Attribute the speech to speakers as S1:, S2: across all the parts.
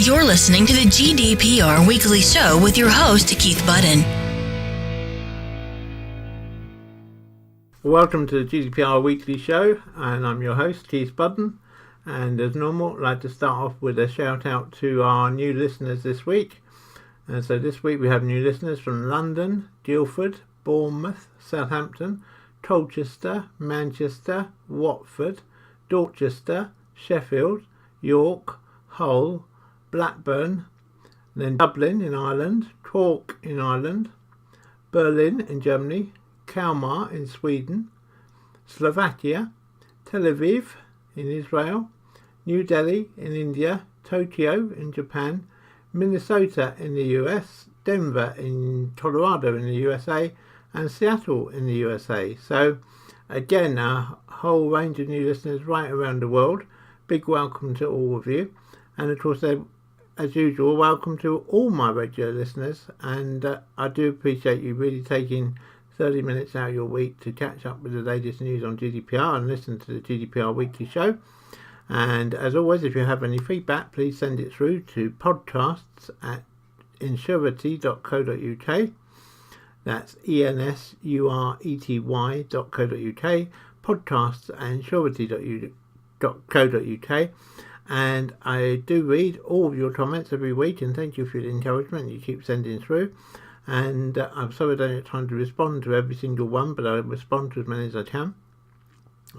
S1: You're listening to the GDPR Weekly Show with your host, Keith Budden.
S2: Welcome to the GDPR Weekly Show, and I'm your host, Keith Budden. And as normal, I'd like to start off with a shout out to our new listeners this week. And so this week we have new listeners from London, Guildford, Bournemouth, Southampton, Colchester, Manchester, Watford, Dorchester, Sheffield, York, Hull, Blackburn, then Dublin in Ireland, Cork in Ireland, Berlin in Germany, Kalmar in Sweden, Slovakia, Tel Aviv in Israel, New Delhi in India, Tokyo in Japan, Minnesota in the US, Denver in Colorado in the USA, and Seattle in the USA. So again, a whole range of new listeners right around the world. Big welcome to all of you. And of course, as usual, welcome to all my regular listeners. And I do appreciate you really taking 30 minutes out of your week to catch up with the latest news on GDPR and listen to the GDPR Weekly Show. And as always, if you have any feedback, please send it through to podcasts@insurety.co.uk. That's ensurety.co.uk, podcasts@insurety.co.uk. And I do read all of your comments every week, and thank you for the encouragement you keep sending through. And I'm sorry I don't have time to respond to every single one, but I'll respond to as many as I can.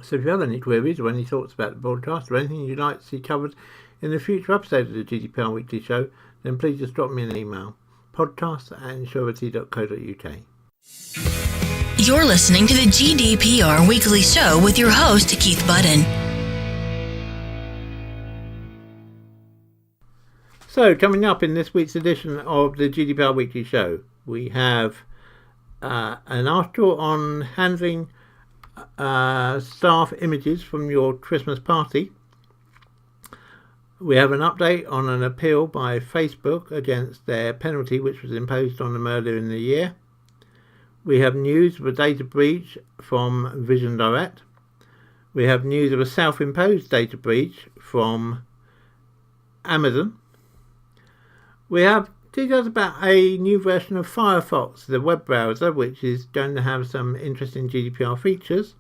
S2: So if you have any queries or any thoughts about the broadcast or anything you'd like to see covered in a future episode of the GDPR Weekly Show, then please just drop me an email, podcasts@insurety.co.uk.
S1: You're listening to the GDPR Weekly Show with your host, Keith Budden.
S2: So coming up in this week's edition of the GDPR Weekly Show, we have an article on handling staff images from your Christmas party. We have an update on an appeal by Facebook against their penalty which was imposed on them earlier in the year. We have news of a data breach from Vision Direct. We have news of a self-imposed data breach from Amazon. We have details about a new version of Firefox, the web browser, which is going to have some interesting GDPR features.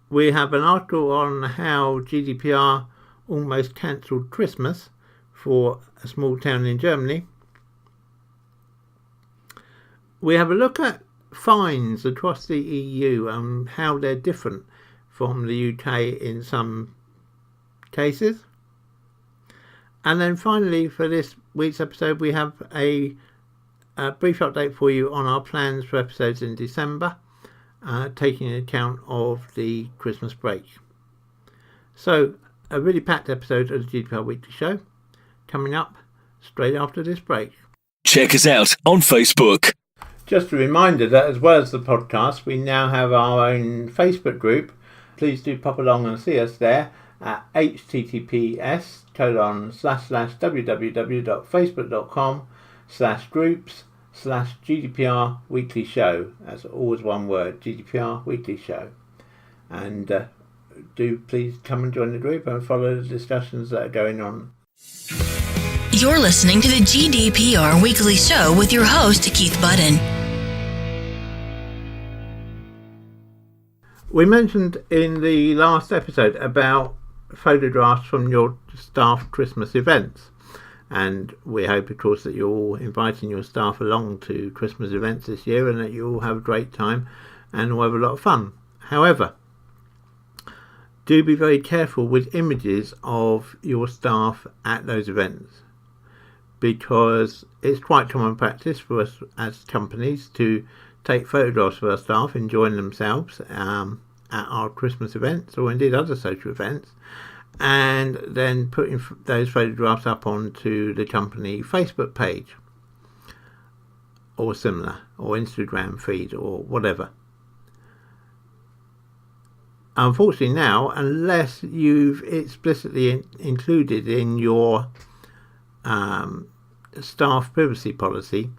S2: We have an article on how GDPR almost cancelled Christmas for a small town in Germany. We have a look at fines across the EU and how they're different from the UK in some cases. And then finally, for this week's episode, we have a brief update for you on our plans for episodes in December, taking account of the Christmas break. So, a really packed episode of the GDPR Weekly Show coming up straight after this break.
S3: Check us out on Facebook.
S2: Just a reminder that as well as the podcast, we now have our own Facebook group. Please do pop along and see us there at https://www.facebook.com/groups/GDPR Weekly Show. That's always one word, GDPR Weekly Show. And do please come and join the group and follow the discussions that are going on.
S1: You're listening to the GDPR Weekly Show with your host, Keith Budden.
S2: We mentioned in the last episode about photographs from your staff Christmas events, and we hope of course that you're all inviting your staff along to Christmas events this year and that you all have a great time and will have a lot of fun. However, do be very careful with images of your staff at those events, because it's quite common practice for us as companies to take photographs of our staff enjoying themselves at our Christmas events or indeed other social events, and then putting those photographs up onto the company Facebook page or similar, or Instagram feed or whatever. Unfortunately now, unless you've explicitly included in your staff privacy policy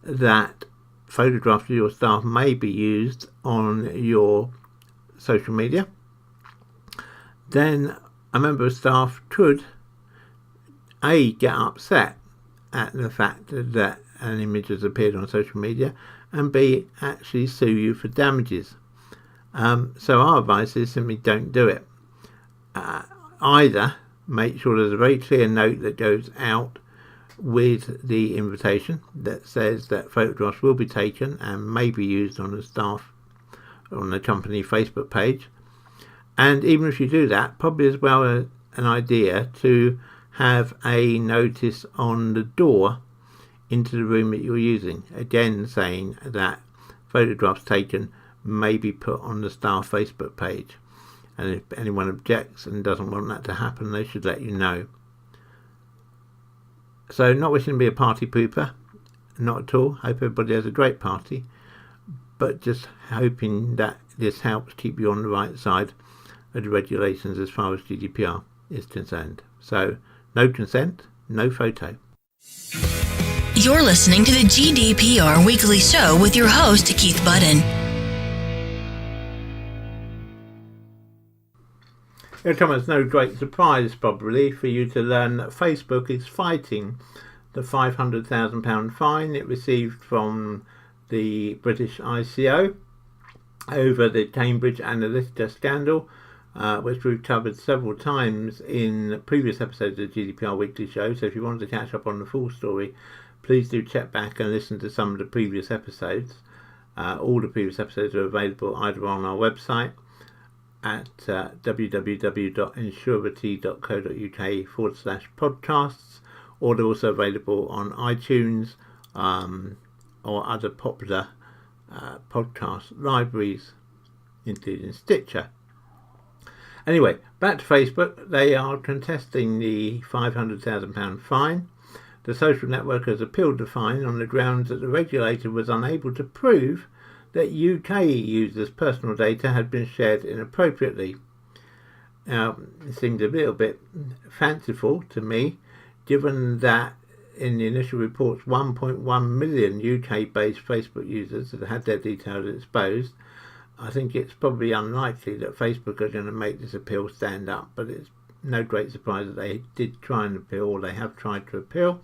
S2: that photographs of your staff may be used on your social media, then a member of staff could A, get upset at the fact that an image has appeared on social media, and B, actually sue you for damages. So our advice is simply don't do it. Either make sure there's a very clear note that goes out with the invitation that says that photographs will be taken and may be used on the staff, on the company Facebook page. And even if you do that, probably as well an idea to have a notice on the door into the room that you're using, again saying that photographs taken may be put on the staff Facebook page, and if anyone objects and doesn't want that to happen, they should let you know. So, not wishing to be a party pooper, not at all. Hope everybody has a great party, but just hoping that this helps keep you on the right side of the regulations as far as GDPR is concerned. So, no consent, no photo.
S1: You're listening to the GDPR Weekly Show with your host, Keith Budden.
S2: It'll come as no great surprise, probably, for you to learn that Facebook is fighting the £500,000 fine it received from the British ICO over the Cambridge Analytica scandal, which we've covered several times in previous episodes of the GDPR Weekly Show. So if you wanted to catch up on the full story, please do check back and listen to some of the previous episodes. All the previous episodes are available either on our website at www.insurity.co.uk/podcasts, or they're also available on iTunes or other popular podcast libraries, including Stitcher. Anyway, back to Facebook. They are contesting the £500,000 fine. The social network has appealed the fine on the grounds that the regulator was unable to prove that UK users' personal data had been shared inappropriately. Now, it seems a little bit fanciful to me, given that in the initial reports 1.1 million UK-based Facebook users had had their details exposed. I think it's probably unlikely that Facebook are going to make this appeal stand up, but it's no great surprise that they did try and appeal, or they have tried to appeal.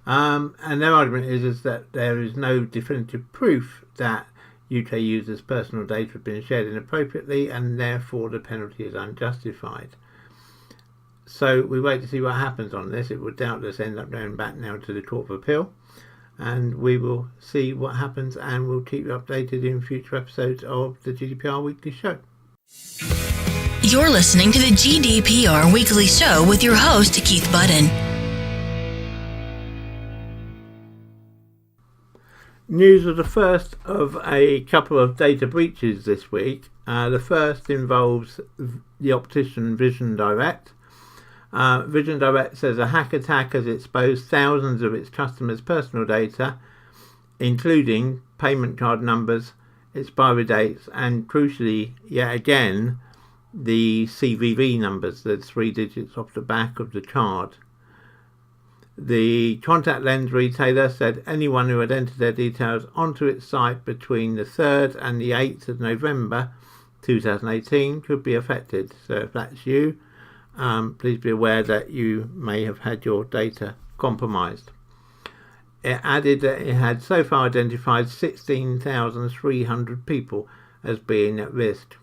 S2: And their argument is that there is no definitive proof that UK users' personal data have been shared inappropriately, and therefore the penalty is unjustified. So we wait to see what happens on this. It would doubtless end up going back now to the Court of Appeal, and we will see what happens, and we'll keep you updated in future episodes of the GDPR Weekly Show.
S1: You're listening to the GDPR Weekly Show with your host, Keith Budden.
S2: News of the first of a couple of data breaches this week. The first involves the optician Vision Direct. Vision Direct says a hack attack has exposed thousands of its customers' personal data, including payment card numbers, expiry dates, and crucially, yet again, the CVV numbers, the 3 digits off the back of the card. The contact lens retailer said anyone who had entered their details onto its site between the 3rd and the 8th of November 2018 could be affected. So if that's you, please be aware that you may have had your data compromised. It added that it had so far identified 16,300 people as being at risk.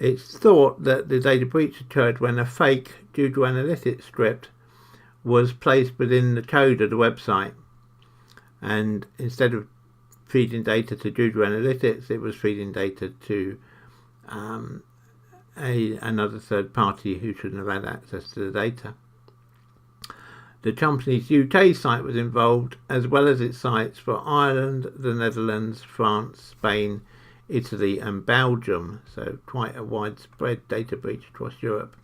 S2: It's thought that the data breach occurred when a fake Google Analytics script was placed within the code of the website, and instead of feeding data to Google Analytics, it was feeding data to another third party who shouldn't have had access to the data. The company's UK site was involved, as well as its sites for Ireland, the Netherlands, France, Spain, Italy and Belgium, so quite a widespread data breach across Europe.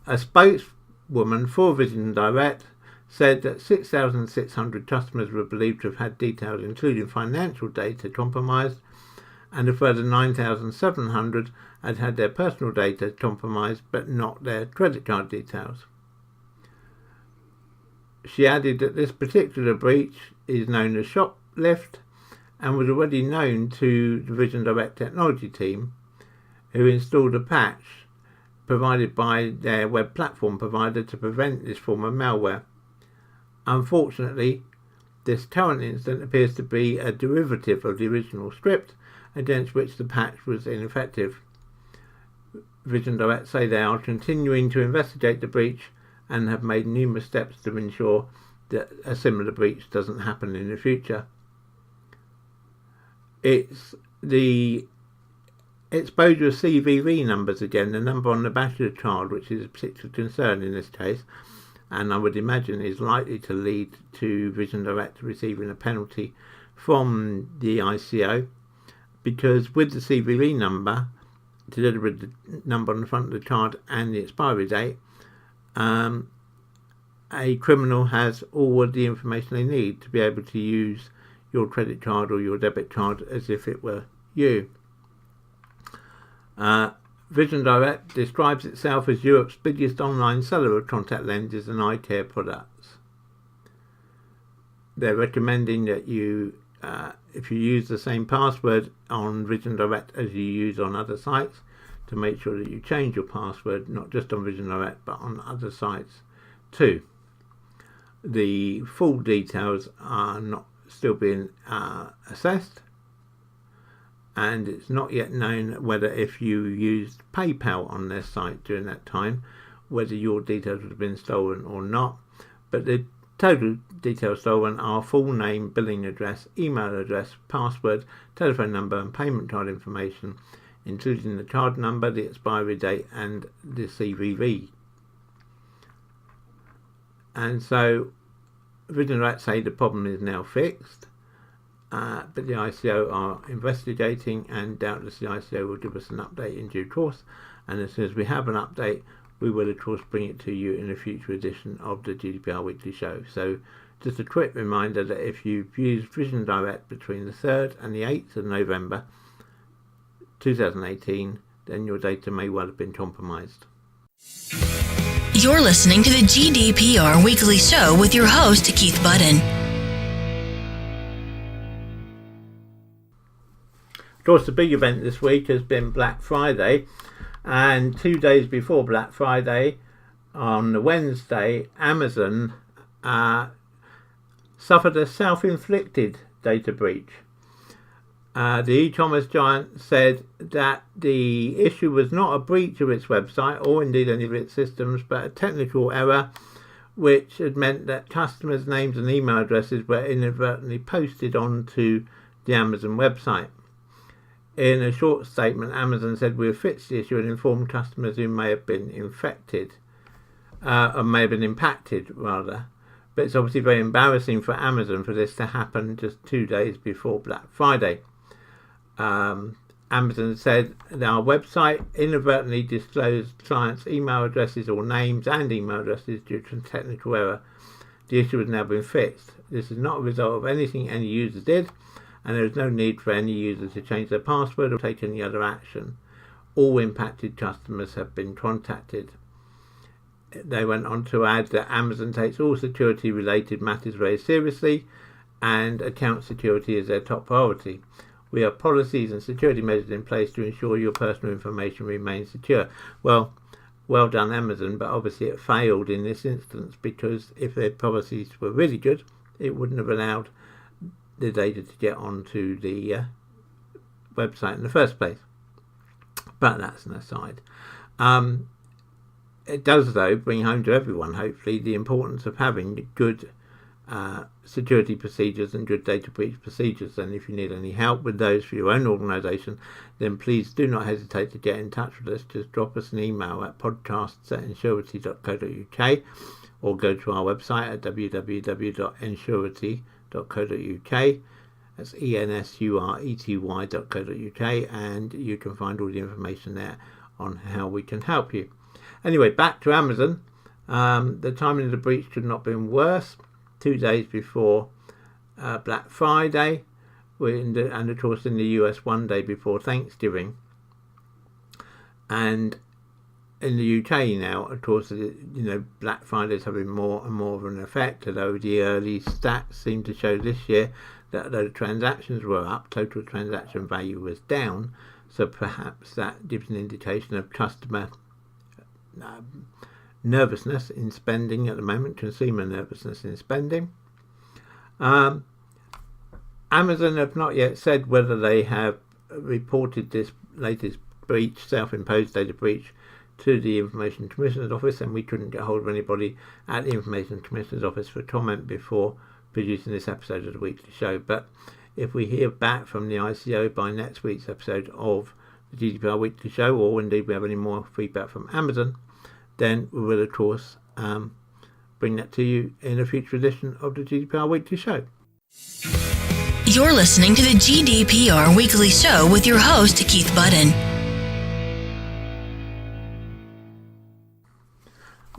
S2: A spokeswoman for Vision Direct said that 6,600 customers were believed to have had details including financial data compromised, and a further 9,700 had had their personal data compromised but not their credit card details. She added that this particular breach is known as shoplift and was already known to the Vision Direct technology team, who installed a patch provided by their web platform provider to prevent this form of malware. Unfortunately, this current incident appears to be a derivative of the original script, against which the patch was ineffective. Vision Direct say they are continuing to investigate the breach and have made numerous steps to ensure that a similar breach doesn't happen in the future. It's the exposure of CVV numbers again, the number on the back of the card, which is a particular concern in this case, and I would imagine is likely to lead to Vision Direct receiving a penalty from the ICO, because with the CVV number, together with the number on the front of the card and the expiry date, a criminal has all of the information they need to be able to use your credit card or your debit card as if it were you. Vision Direct describes itself as Europe's biggest online seller of contact lenses and eye care products. They're recommending that you, if you use the same password on Vision Direct as you use on other sites, to make sure that you change your password, not just on Vision Direct but on other sites too. The full details are not still being assessed, and it's not yet known whether if you used PayPal on their site during that time, whether your details would have been stolen or not. But the total details stolen are full name, billing address, email address, password, telephone number and payment card information, including the card number, the expiry date and the CVV. And so Vision Direct say the problem is now fixed. But the ICO are investigating, and doubtless the ICO will give us an update in due course, and as soon as we have an update we will of course bring it to you in a future edition of the GDPR Weekly Show. So just a quick reminder that if you've used Vision Direct between the 3rd and the 8th of November 2018, then your data may well have been compromised.
S1: You're listening to the GDPR Weekly Show with your host, Keith Budden.
S2: Of course, the big event this week has been Black Friday, and 2 days before Black Friday, on the Wednesday, Amazon suffered a self-inflicted data breach. The e-commerce giant said that the issue was not a breach of its website or indeed any of its systems, but a technical error which had meant that customers' names and email addresses were inadvertently posted onto the Amazon website. In a short statement, Amazon said, "We have fixed the issue and informed customers who may have been infected, or may have been impacted, rather." But it's obviously very embarrassing for Amazon for this to happen just 2 days before Black Friday. Amazon said that our website inadvertently disclosed clients' email addresses or names and email addresses due to a technical error. The issue has now been fixed. This is not a result of anything any user did, and there is no need for any user to change their password or take any other action. All impacted customers have been contacted. They went on to add that Amazon takes all security related matters very seriously, and account security is their top priority. We have policies and security measures in place to ensure your personal information remains secure. Well done Amazon, but obviously it failed in this instance, because if their policies were really good, it wouldn't have allowed the data to get onto the website in the first place. But that's an aside. It does, though, bring home to everyone, hopefully, the importance of having good security procedures and good data breach procedures. And if you need any help with those for your own organisation, then please do not hesitate to get in touch with us. Just drop us an email at podcasts@ensurety.co.uk or go to our website at www.ensurety.co.uk. That's ensurety.co.uk, and you can find all the information there on how we can help you. Anyway, back to Amazon. The timing of the breach could not have been worse. 2 days before Black Friday, and of course in the US 1 day before Thanksgiving. And in the UK now, of course, Black Friday is having more and more of an effect, although the early stats seem to show this year that although the transactions were up, total transaction value was down, so perhaps that gives an indication of customer nervousness in spending at the moment, consumer nervousness in spending. Amazon have not yet said whether they have reported this latest breach, self-imposed data breach, to the Information Commissioner's Office, and we couldn't get hold of anybody at the Information Commissioner's Office for comment before producing this episode of the weekly show. But if we hear back from the ICO by next week's episode of the GDPR Weekly Show, or indeed we have any more feedback from Amazon, then we will, of course, bring that to you in a future edition of the GDPR Weekly Show.
S1: You're listening to the GDPR Weekly Show with your host, Keith Budden.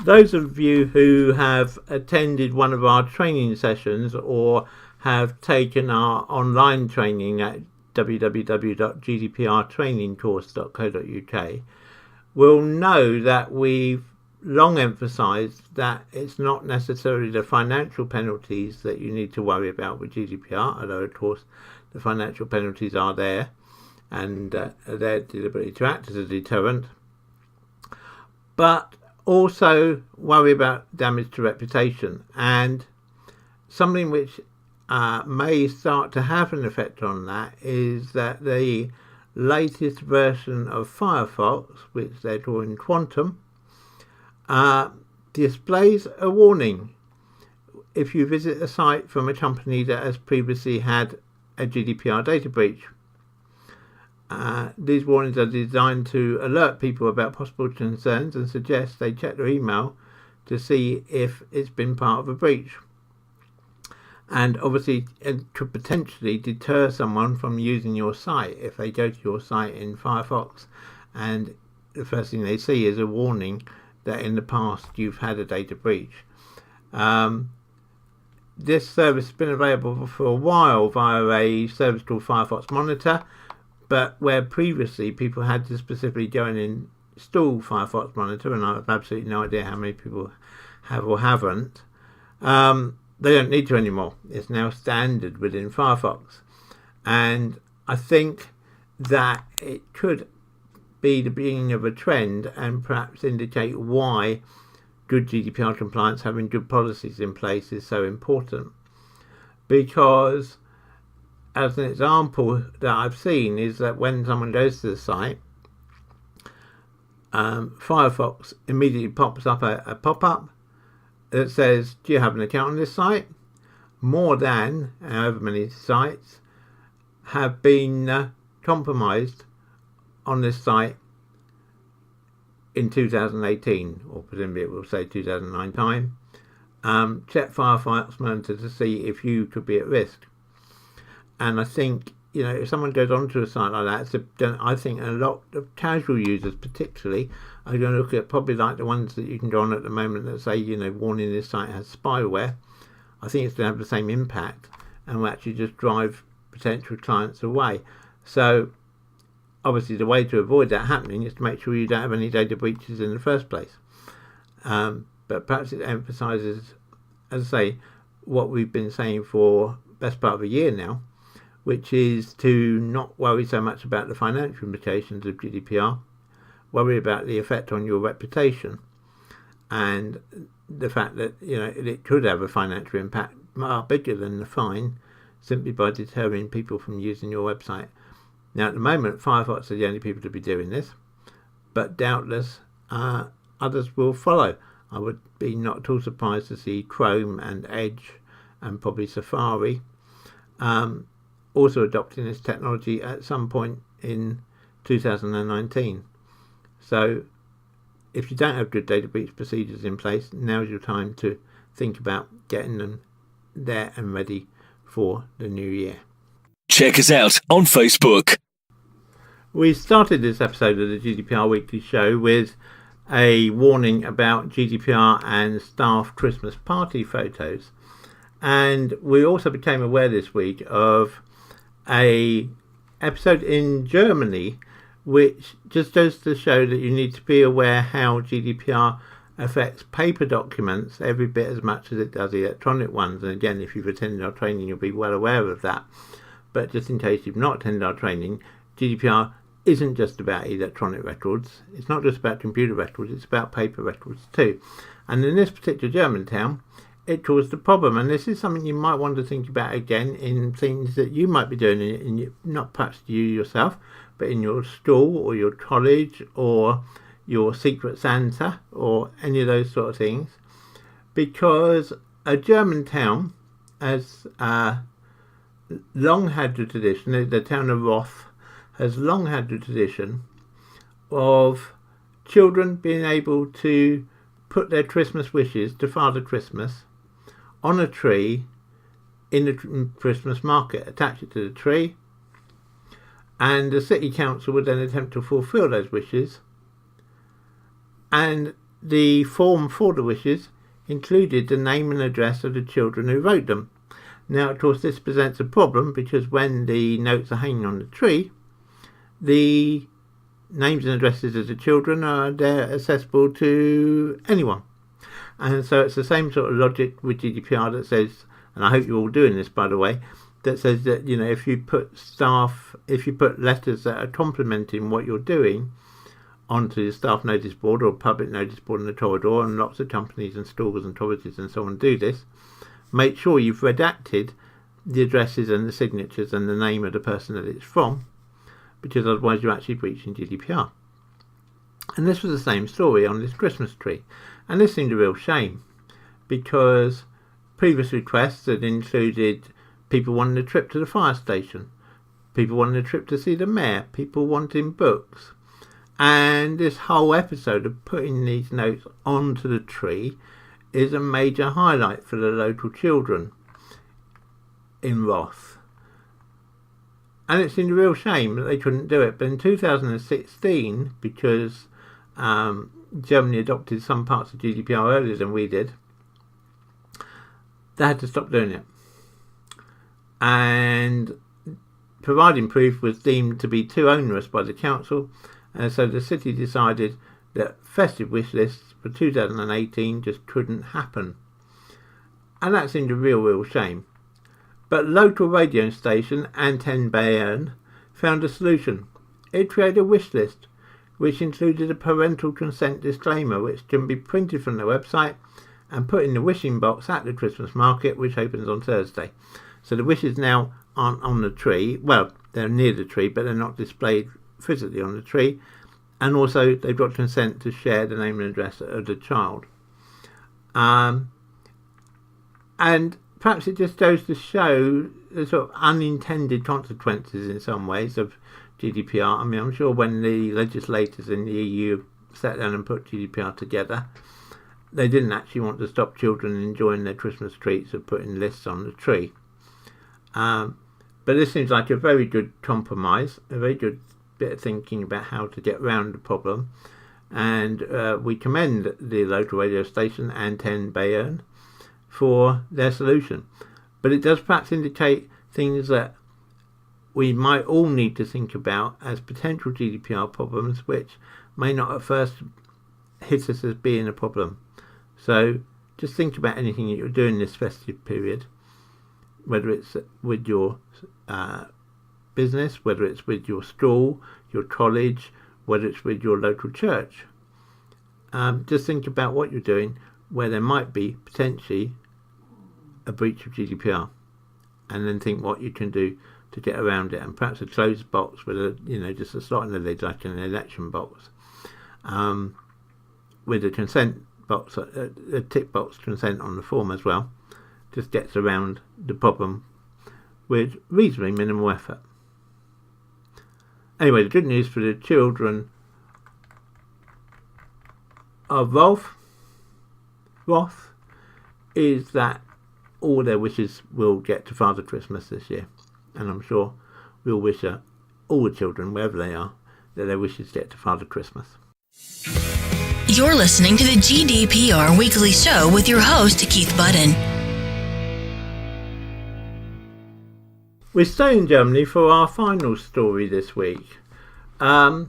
S2: Those of you who have attended one of our training sessions or have taken our online training at www.gdprtrainingcourse.co.uk will know that we've long emphasised that it's not necessarily the financial penalties that you need to worry about with GDPR, although of course the financial penalties are there and they're deliberately to act as a deterrent, but also worry about damage to reputation. And something which may start to have an effect on that is that the latest version of Firefox, which they're calling Quantum, displays a warning if you visit a site from a company that has previously had a GDPR data breach. These warnings are designed to alert people about possible concerns and suggest they check their email to see if it's been part of a breach. And obviously it could potentially deter someone from using your site if they go to your site in Firefox and the first thing they see is a warning that in the past you've had a data breach. This service has been available for a while via a service called Firefox Monitor, but where previously people had to specifically go and install Firefox Monitor, and I have absolutely no idea how many people have or haven't, they don't need to anymore. It's now standard within Firefox. And I think that it could be the beginning of a trend and perhaps indicate why good GDPR compliance, having good policies in place, is so important. Because as an example that I've seen is that when someone goes to the site, Firefox immediately pops up a pop-up that says, do you have an account on this site? More than however many sites have been compromised on this site in 2018, or presumably it will say 2009 time. Check Firefox Monitor to see if you could be at risk. And I think, if someone goes onto a site like that, I think a lot of casual users particularly are going to look at probably like the ones that you can go on at the moment that say, warning this site has spyware. I think it's going to have the same impact and will actually just drive potential clients away. So obviously the way to avoid that happening is to make sure you don't have any data breaches in the first place. But perhaps it emphasises, as I say, what we've been saying for the best part of a year now, which is to not worry so much about the financial implications of GDPR, worry about the effect on your reputation and the fact that it could have a financial impact far bigger than the fine simply by deterring people from using your website. Now at the moment Firefox are the only people to be doing this, but doubtless others will follow. I would be not at all surprised to see Chrome and Edge and probably Safari also adopting this technology at some point in 2019. So if you don't have good data breach procedures in place, now's your time to think about getting them there and ready for the new year.
S3: Check us out on Facebook.
S2: We started this episode of the GDPR Weekly Show with a warning about GDPR and staff Christmas party photos. And we also became aware this week of a episode in Germany which just goes to show that you need to be aware how GDPR affects paper documents every bit as much as it does electronic ones. And again, if you've attended our training, you'll be well aware of that. But just in case you've not attended our training, GDPR isn't just about electronic records. It's not just about computer records, it's about paper records too. And in this particular German town, it caused a problem. And this is something you might want to think about again in things that you might be doing, not perhaps you yourself, but in your school or your college or your Secret Santa or any of those sort of things. Because a German town has long had the tradition, the town of Roth has long had the tradition of children being able to put their Christmas wishes to Father Christmas on a tree in the Christmas market, attach it to the tree, and the city council would then attempt to fulfil those wishes. And the form for the wishes included the name and address of the children who wrote them. Now, of course, this presents a problem because when the notes are hanging on the tree, the names and addresses of the children are there accessible to anyone. And so it's the same sort of logic with GDPR that says, and I hope you're all doing this, by the way, that says that, if you put letters that are complimenting what you're doing onto the staff notice board or public notice board in the corridor, and lots of companies and schools and colleges and so on do this, make sure you've redacted the addresses and the signatures and the name of the person that it's from, because otherwise you're actually breaching GDPR. And this was the same story on this Christmas tree. And this seemed a real shame, because previous requests had included people wanting a trip to the fire station, people wanting a trip to see the mayor, people wanting books. And this whole episode of putting these notes onto the tree is a major highlight for the local children in Roth. And it seemed a real shame that they couldn't do it. But in 2016, because Germany adopted some parts of GDPR earlier than we did, they had to stop doing it. And providing proof was deemed to be too onerous by the council, and so the city decided that festive wish lists for 2018 just couldn't happen. And that seemed a real shame. But local radio station Antenne Bayern found a solution. It created a wish list which included a parental consent disclaimer which can be printed from the website and put in the wishing box at the Christmas market, which opens on Thursday. So the wishes now aren't on the tree. Well, they're near the tree, but they're not displayed physically on the tree. And also they've got consent to share the name and address of the child. And perhaps it just goes to show the sort of unintended consequences in some ways of GDPR. I mean, I'm sure when the legislators in the EU sat down and put GDPR together, they didn't actually want to stop children enjoying their Christmas treats or putting lists on the tree. But this seems like a very good compromise, a very good bit of thinking about how to get around the problem. And we commend the local radio station Antenne Bayern for their solution. But it does perhaps indicate things that we might all need to think about as potential GDPR problems, which may not at first hit us as being a problem. So just think about anything that you're doing this festive period, whether it's with your business, whether it's with your school, your college, whether it's with your local church. Just think about what you're doing where there might be potentially a breach of GDPR, and then think what you can do to get around it. And perhaps a closed box with a, just a slot in the lid, like an election box, with a consent box, a tick box consent on the form as well, just gets around the problem with reasonably minimal effort. Anyway, the good news for the children of Roth is that all their wishes will get to Father Christmas this year. And I'm sure we'll wish all the children, wherever they are, that their wishes get to Father Christmas.
S1: You're listening to the GDPR Weekly Show with your host, Keith Budden.
S2: We stay in Germany for our final story this week. The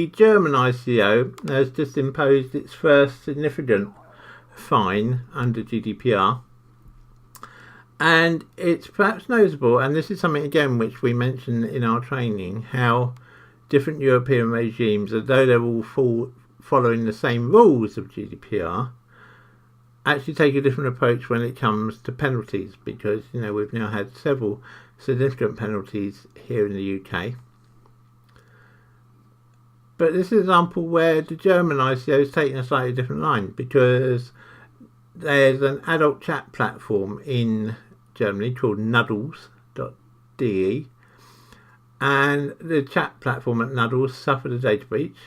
S2: German ICO has just imposed its first significant fine under GDPR. And it's perhaps noticeable, and this is something again which we mentioned in our training, how different European regimes, although they're all following the same rules of GDPR, actually take a different approach when it comes to penalties, because we've now had several significant penalties here in the UK. But this is an example where the German ICO is taking a slightly different line, because there's an adult chat platform in Germany called Nuddles.de, and the chat platform at Nuddles suffered a data breach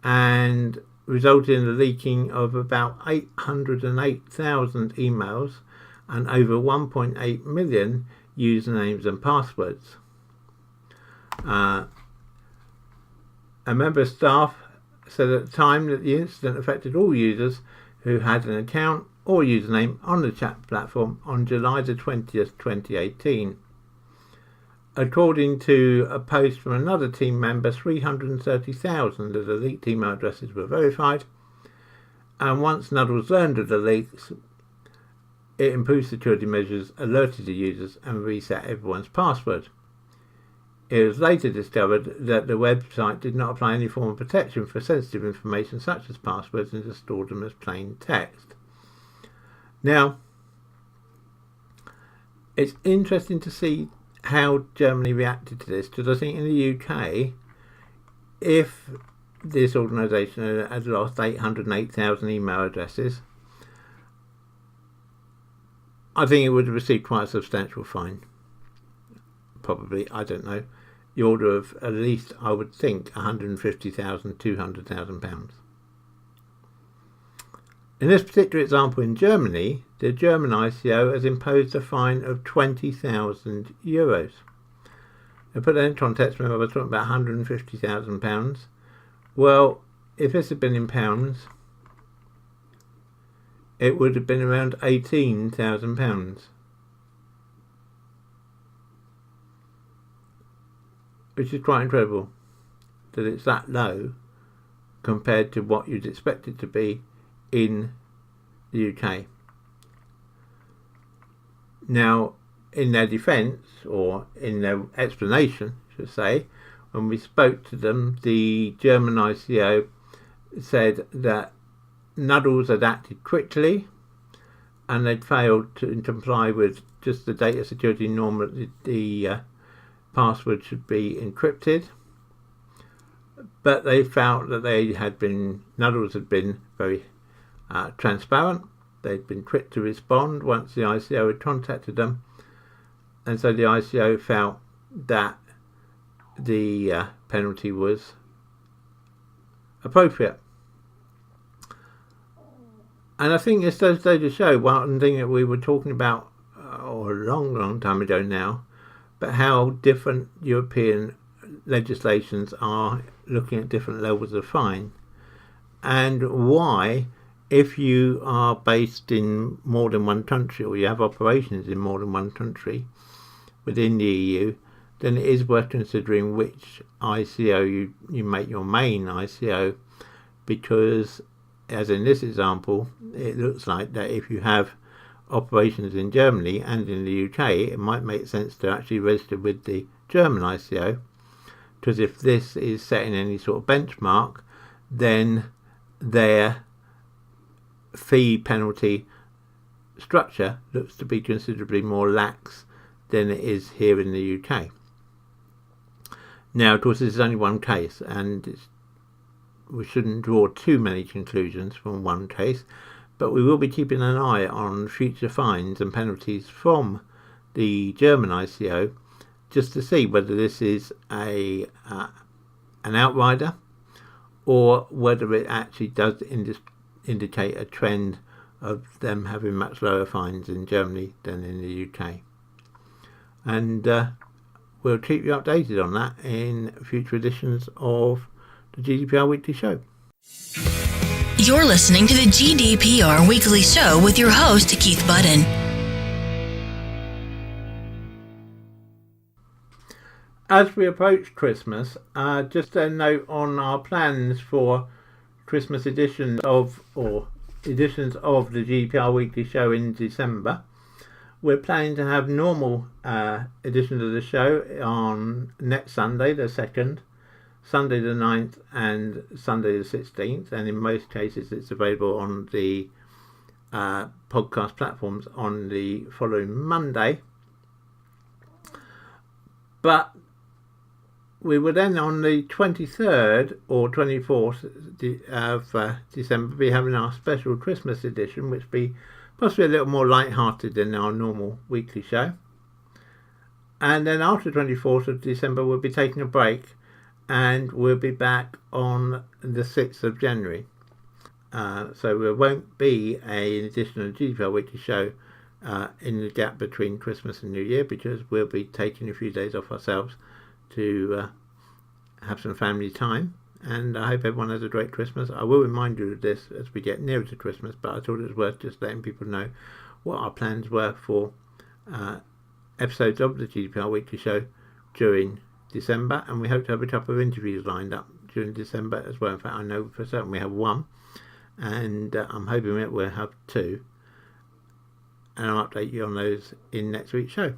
S2: and resulted in the leaking of about 808,000 emails and over 1.8 million usernames and passwords. A member of staff said at the time that the incident affected all users who had an account or username on the chat platform on July the 20th, 2018. According to a post from another team member, 330,000 of the leaked email addresses were verified, and once Nuddles learned of the leaks, it improved security measures, alerted the users, and reset everyone's password. It was later discovered that the website did not apply any form of protection for sensitive information such as passwords and just stored them as plain text. Now, it's interesting to see how Germany reacted to this, because I think in the UK, if this organisation had lost 808,000 email addresses, I think it would have received quite a substantial fine. Probably, I don't know, the order of at least, I would think, £150,000, £200,000. In this particular example in Germany, the German ICO has imposed a fine of €20,000. To put that in context, remember I was talking about £150,000. Well, if this had been in pounds, it would have been around £18,000. Which is quite incredible that it's that low compared to what you'd expect it to be in the UK. Now, in their defence, or in their explanation, I should say, when we spoke to them, the German ICO said that Nuddles had acted quickly and they'd failed to comply with just the data security norm that the password should be encrypted, but they felt that Nuddles had been very transparent. They'd been quick to respond once the ICO had contacted them, and so the ICO felt that the penalty was appropriate. And I think this does go to show one thing that we were talking about a long time ago now, but how different European legislations are looking at different levels of fine, and why, if you are based in more than one country, or you have operations in more than one country within the EU, then it is worth considering which ICO you make your main ICO, because as in this example, it looks like that if you have operations in Germany and in the UK, it might make sense to actually register with the German ICO, because if this is setting any sort of benchmark, then their fee penalty structure looks to be considerably more lax than it is here in the UK. Now, of course, this is only one case, and we shouldn't draw too many conclusions from one case, but we will be keeping an eye on future fines and penalties from the German ICO, just to see whether this is an outrider, or whether it actually does indicate a trend of them having much lower fines in Germany than in the UK. And we'll keep you updated on that in future editions of the GDPR Weekly Show.
S1: You're listening to the GDPR Weekly Show with your host, Keith Budden.
S2: As we approach Christmas, just a note on our plans for Christmas editions of the GDPR Weekly Show in December. we're planning to have normal editions of the show on next Sunday, the 2nd, Sunday the 9th, and Sunday the 16th. And in most cases, it's available on the podcast platforms on the following Monday. But we will then, on the 23rd or 24th of December, be having our special Christmas edition, which will be possibly a little more light-hearted than our normal weekly show. And then after 24th of December, we'll be taking a break, and we'll be back on the 6th of January. So there won't be an additional GDPR Weekly Show in the gap between Christmas and New Year, because we'll be taking a few days off ourselves to have some family time. And I hope everyone has a great Christmas. I will remind you of this as we get nearer to Christmas, but I thought it was worth just letting people know what our plans were for episodes of the GDPR Weekly Show during December. And we hope to have a couple of interviews lined up during December as well. In fact, I know for certain we have one, and I'm hoping that we'll have two. And I'll update you on those in next week's show.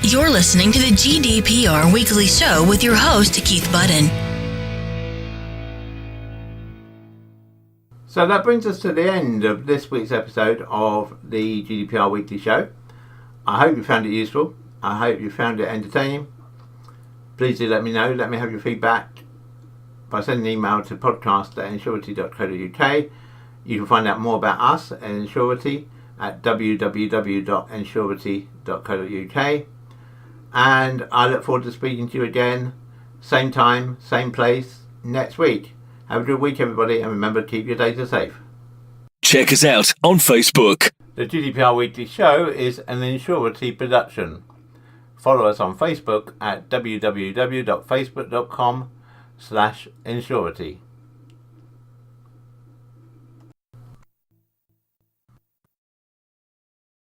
S1: You're listening to the GDPR Weekly Show with your host, Keith Budden.
S2: So that brings us to the end of this week's episode of the GDPR Weekly Show. I hope you found it useful. I hope you found it entertaining. Please do let me know. Let me have your feedback by sending an email to podcast@ensurety.co.uk. You can find out more about us at Ensurety at www.ensurety.co.uk. And I look forward to speaking to you again, same time, same place, next week. Have a good week, everybody, and remember to keep your data safe.
S3: Check us out on Facebook.
S2: The GDPR Weekly Show is an Ensurety production. Follow us on Facebook at www.facebook.com/Ensurety.